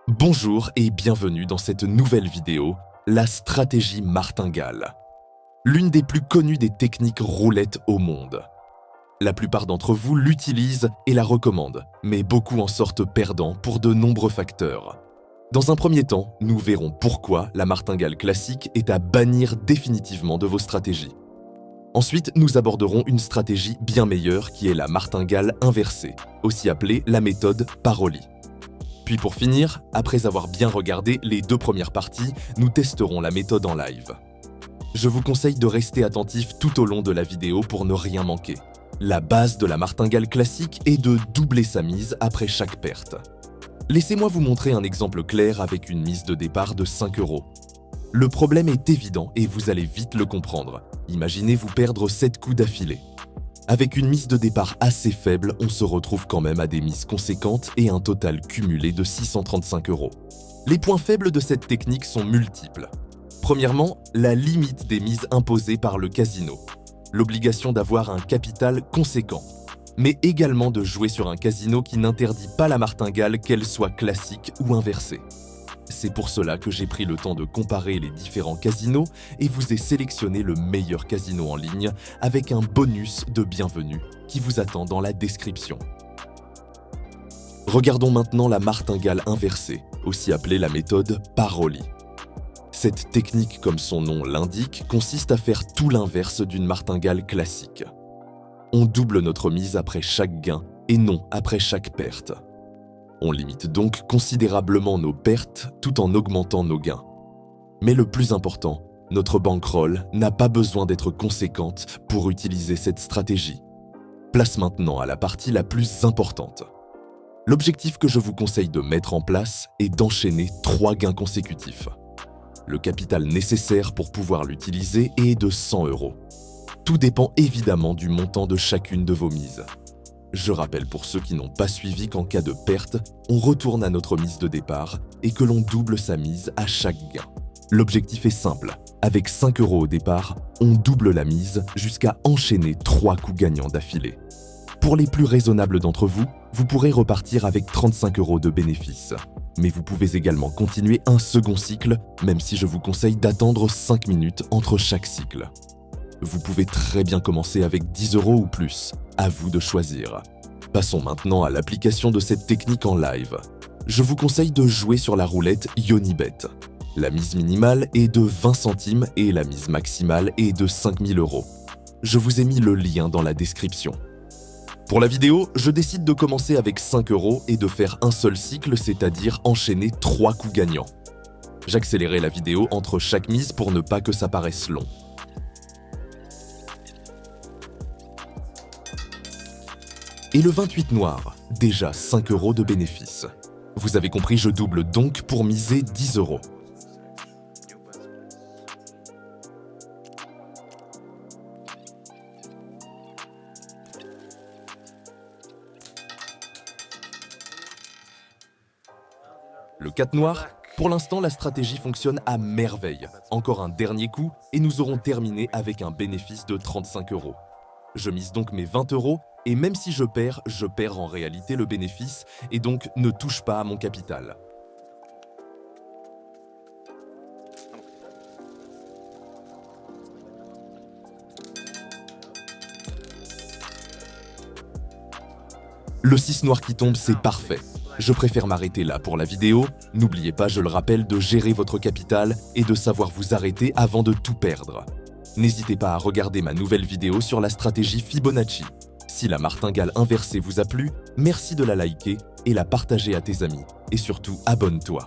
Bonjour et bienvenue dans cette nouvelle vidéo, la stratégie martingale. L'une des plus connues des techniques roulettes au monde. La plupart d'entre vous l'utilisent et la recommandent, mais beaucoup en sortent perdants pour de nombreux facteurs. Dans un premier temps, nous verrons pourquoi la martingale classique est à bannir définitivement de vos stratégies. Ensuite, nous aborderons une stratégie bien meilleure qui est la martingale inversée, aussi appelée la méthode Paroli. Puis pour finir, après avoir bien regardé les deux premières parties, nous testerons la méthode en live. Je vous conseille de rester attentif tout au long de la vidéo pour ne rien manquer. La base de la martingale classique est de doubler sa mise après chaque perte. Laissez-moi vous montrer un exemple clair avec une mise de départ de 5 €. Le problème est évident et vous allez vite le comprendre. Imaginez vous perdre 7 coups d'affilée. Avec une mise de départ assez faible, on se retrouve quand même à des mises conséquentes et un total cumulé de 635 €. Les points faibles de cette technique sont multiples. Premièrement, la limite des mises imposées par le casino. L'obligation d'avoir un capital conséquent, mais également de jouer sur un casino qui n'interdit pas la martingale, qu'elle soit classique ou inversée. C'est pour cela que j'ai pris le temps de comparer les différents casinos et vous ai sélectionné le meilleur casino en ligne avec un bonus de bienvenue qui vous attend dans la description. Regardons maintenant la martingale inversée, aussi appelée la méthode Paroli. Cette technique, comme son nom l'indique, consiste à faire tout l'inverse d'une martingale classique. On double notre mise après chaque gain et non après chaque perte. On limite donc considérablement nos pertes tout en augmentant nos gains. Mais le plus important, notre bankroll n'a pas besoin d'être conséquente pour utiliser cette stratégie. Place maintenant à la partie la plus importante. L'objectif que je vous conseille de mettre en place est d'enchaîner 3 gains consécutifs. Le capital nécessaire pour pouvoir l'utiliser est de 100 €. Tout dépend évidemment du montant de chacune de vos mises. Je rappelle pour ceux qui n'ont pas suivi qu'en cas de perte, on retourne à notre mise de départ et que l'on double sa mise à chaque gain. L'objectif est simple, avec 5 € au départ, on double la mise jusqu'à enchaîner 3 coups gagnants d'affilée. Pour les plus raisonnables d'entre vous, vous pourrez repartir avec 35 € de bénéfices. Mais vous pouvez également continuer un second cycle, même si je vous conseille d'attendre 5 minutes entre chaque cycle. Vous pouvez très bien commencer avec 10 € ou plus, à vous de choisir. Passons maintenant à l'application de cette technique en live. Je vous conseille de jouer sur la roulette Yonibet. La mise minimale est de 20 centimes et la mise maximale est de 5000 €. Je vous ai mis le lien dans la description. Pour la vidéo, je décide de commencer avec 5 € et de faire un seul cycle, c'est-à-dire enchaîner 3 coups gagnants. J'accélérerai la vidéo entre chaque mise pour ne pas que ça paraisse long. Et le 28 noir, déjà 5 € de bénéfice. Vous avez compris, je double donc pour miser 10 €. Le 4 noir, pour l'instant la stratégie fonctionne à merveille. Encore un dernier coup et nous aurons terminé avec un bénéfice de 35 €. Je mise donc mes 20 € et même si je perds en réalité le bénéfice et donc ne touche pas à mon capital. Le 6 noir qui tombe, c'est parfait. Je préfère m'arrêter là pour la vidéo. N'oubliez pas, je le rappelle, de gérer votre capital et de savoir vous arrêter avant de tout perdre. N'hésitez pas à regarder ma nouvelle vidéo sur la stratégie Fibonacci. Si la martingale inversée vous a plu, merci de la liker et la partager à tes amis. Et surtout, abonne-toi.